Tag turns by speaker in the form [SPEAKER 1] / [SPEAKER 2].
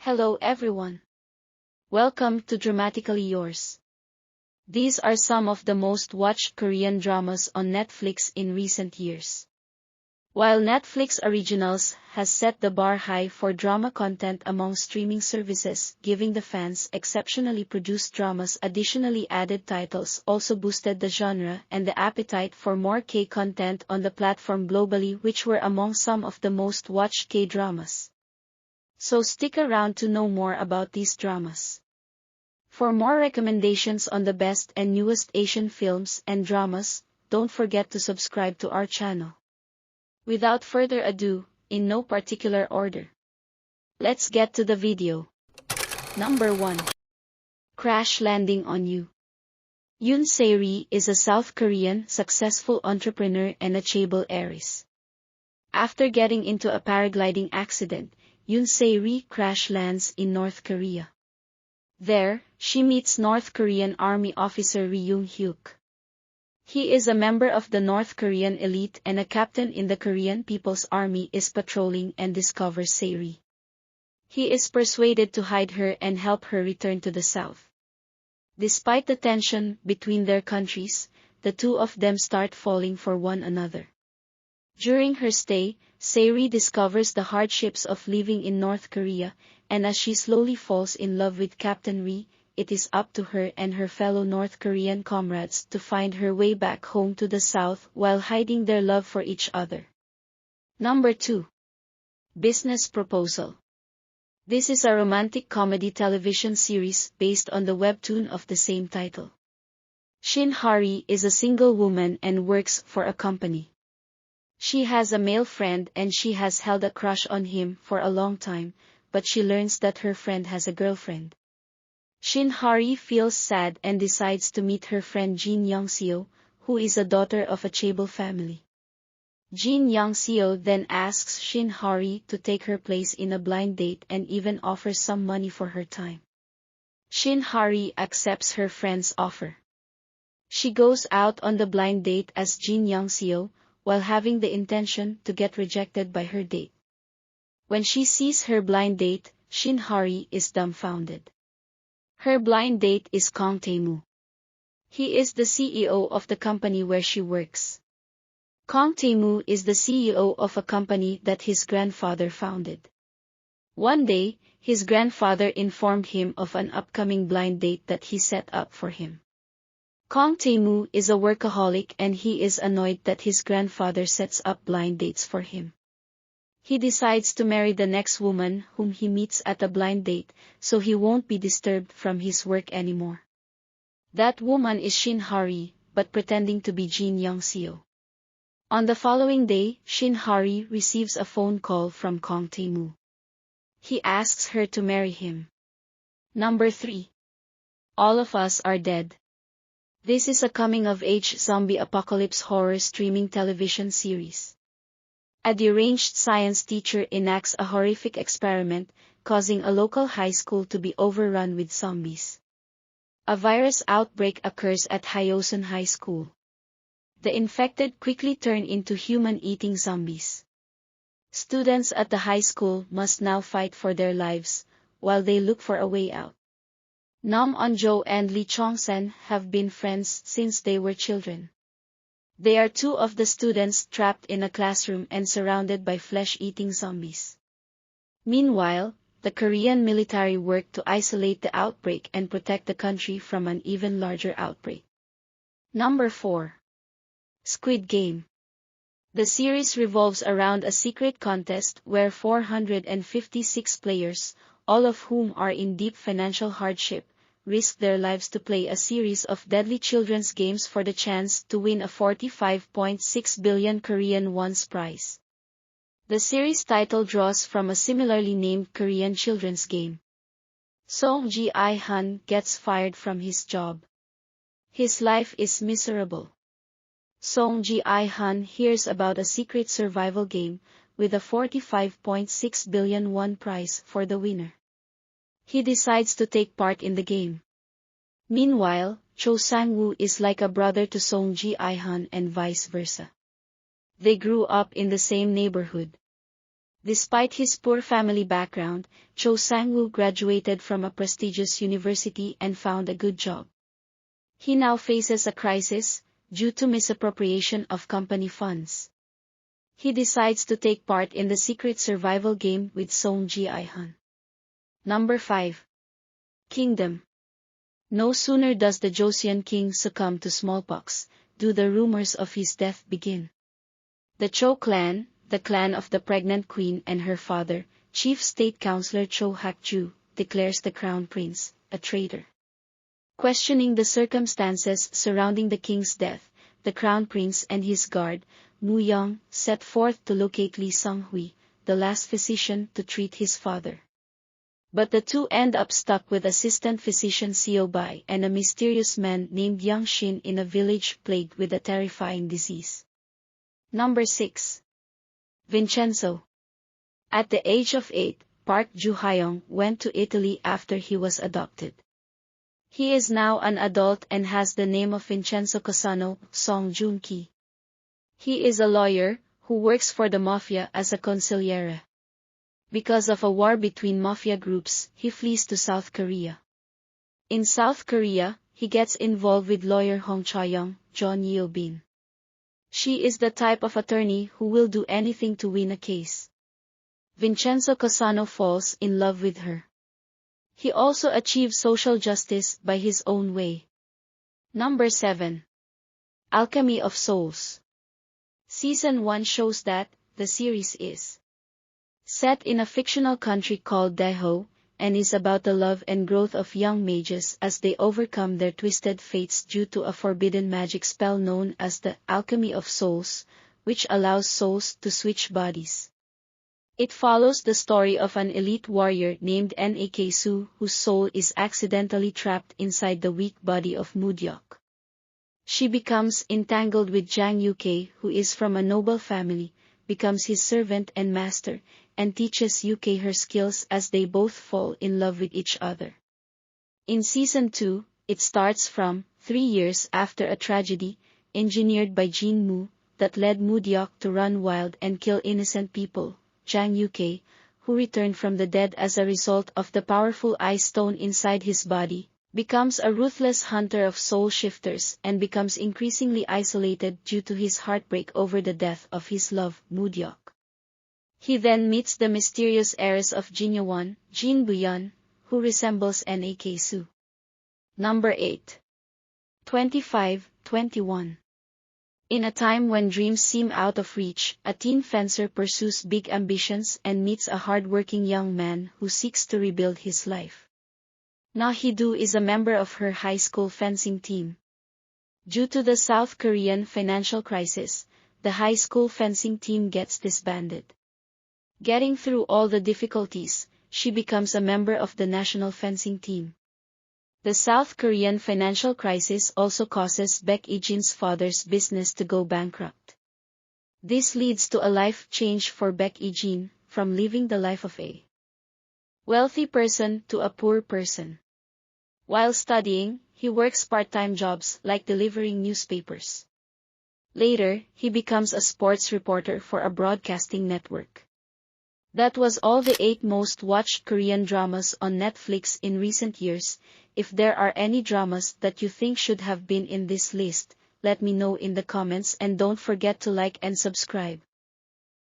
[SPEAKER 1] Hello everyone. Welcome to Dramatically Yours. These are some of the most watched Korean dramas on Netflix in recent years. While Netflix Originals has set the bar high for drama content among streaming services, giving the fans exceptionally produced dramas, additionally added titles also boosted the genre and the appetite for more K-content on the platform globally, which were among some of the most watched K-dramas. So stick around to know more about these dramas. For more recommendations on the best and newest Asian films and dramas, don't forget to subscribe to our channel. Without further ado, in no particular order, let's get to the video. Number 1. Crash Landing on You. Yoon Se-ri is a South Korean successful entrepreneur and a chaebol heiress. After getting into a paragliding accident, Yoon Se-ri crash lands in North Korea. There, she meets North Korean Army officer Ri Young-hyuk. He is a member of the North Korean elite and a captain in the Korean People's Army is patrolling and discovers Se-ri. He is persuaded to hide her and help her return to the South. Despite the tension between their countries, the two of them start falling for one another. During her stay, Se-ri discovers the hardships of living in North Korea, and as she slowly falls in love with Captain Ri, it is up to her and her fellow North Korean comrades to find her way back home to the South while hiding their love for each other. Number 2. Business Proposal. This is a romantic comedy television series based on the webtoon of the same title. Shin Hari is a single woman and works for a company. She has a male friend and she has held a crush on him for a long time, but she learns that her friend has a girlfriend. Shin Hari feels sad and decides to meet her friend Jin Young-seo, who is a daughter of a chaebol family. Jin Young-seo then asks Shin Hari to take her place in a blind date and even offers some money for her time. Shin Hari accepts her friend's offer. She goes out on the blind date as Jin Young-seo, while having the intention to get rejected by her date. When she sees her blind date, Shin Hari is dumbfounded. Her blind date is Kang Tae-moo. He is the CEO of the company where she works. Kang Tae-moo is the CEO of a company that his grandfather founded. One day, his grandfather informed him of an upcoming blind date that he set up for him. Kang Tae-moo is a workaholic and he is annoyed that his grandfather sets up blind dates for him. He decides to marry the next woman whom he meets at a blind date, so he won't be disturbed from his work anymore. That woman is Shin Hari, but pretending to be Jin Young-seo. On the following day, Shin Hari receives a phone call from Kang Tae-moo. He asks her to marry him. Number 3. All of Us Are Dead. This is a coming-of-age zombie apocalypse horror streaming television series. A deranged science teacher enacts a horrific experiment, causing a local high school to be overrun with zombies. A virus outbreak occurs at Hyosun High School. The infected quickly turn into human-eating zombies. Students at the high school must now fight for their lives, while they look for a way out. Nam Eun-jo and Lee Chong-sen have been friends since they were children. They are two of the students trapped in a classroom and surrounded by flesh-eating zombies. Meanwhile, the Korean military work to isolate the outbreak and protect the country from an even larger outbreak. Number 4. Squid Game. The series revolves around a secret contest where 456 players, all of whom are in deep financial hardship, risk their lives to play a series of deadly children's games for the chance to win a 45.6 billion Korean won's prize. The series title draws from a similarly named Korean children's game. Song Ji-han gets fired from his job. His life is miserable. Song Ji-han hears about a secret survival game, with a 45.6 billion won prize for the winner. He decides to take part in the game. Meanwhile, Cho Sang-woo is like a brother to Song Ji-han and vice versa. They grew up in the same neighborhood. Despite his poor family background, Cho Sang-woo graduated from a prestigious university and found a good job. He now faces a crisis, due to misappropriation of company funds. He decides to take part in the secret survival game with Song Ji-hyun. Number 5. Kingdom. No sooner does the Joseon king succumb to smallpox, do the rumors of his death begin. The Cho clan, the clan of the pregnant queen and her father, Chief State Counselor Cho Hak-ju, declares the crown prince a traitor. Questioning the circumstances surrounding the king's death, the crown prince and his guard, Mu Young, set forth to locate Lee Sung-hui, the last physician to treat his father. But the two end up stuck with assistant physician Seo Bai and a mysterious man named Yang Shin in a village plagued with a terrifying disease. Number 6. Vincenzo. At the age of 8, Park Ju-hyung went to Italy after he was adopted. He is now an adult and has the name of Vincenzo Cassano, Song Joon-ki. He is a lawyer, who works for the mafia as a consigliere. Because of a war between mafia groups, he flees to South Korea. In South Korea, he gets involved with lawyer Hong Cha-young, John Yeo-bin. She is the type of attorney who will do anything to win a case. Vincenzo Cassano falls in love with her. He also achieves social justice by his own way. Number 7. Alchemy of Souls. Season 1 shows that the series is set in a fictional country called Daeho, and is about the love and growth of young mages as they overcome their twisted fates due to a forbidden magic spell known as the Alchemy of Souls, which allows souls to switch bodies. It follows the story of an elite warrior named Nak-su whose soul is accidentally trapped inside the weak body of Mudyok. She becomes entangled with Jang Uk, who is from a noble family, becomes his servant and master, and teaches Uk her skills as they both fall in love with each other. In Season 2, it starts from 3 years after a tragedy, engineered by Jin Moo, that led Mudyok to run wild and kill innocent people. Jang Uk, who returned from the dead as a result of the powerful ice stone inside his body, becomes a ruthless hunter of soul shifters and becomes increasingly isolated due to his heartbreak over the death of his love, Mudyok. He then meets the mysterious heiress of Jinyeon, Jin Buyeon, who resembles Nak-su. Number 8. 25-21. In a time when dreams seem out of reach, a teen fencer pursues big ambitions and meets a hard-working young man who seeks to rebuild his life. Na Hee-do is a member of her high school fencing team. Due to the South Korean financial crisis, the high school fencing team gets disbanded. Getting through all the difficulties, she becomes a member of the national fencing team. The South Korean financial crisis also causes Baek Ejin's father's business to go bankrupt. This leads to a life change for Baek Ejin, from living the life of a wealthy person to a poor person. While studying, he works part-time jobs like delivering newspapers. Later, he becomes a sports reporter for a broadcasting network. That was all the 8 most watched Korean dramas on Netflix in recent years. If there are any dramas that you think should have been in this list, let me know in the comments and don't forget to like and subscribe.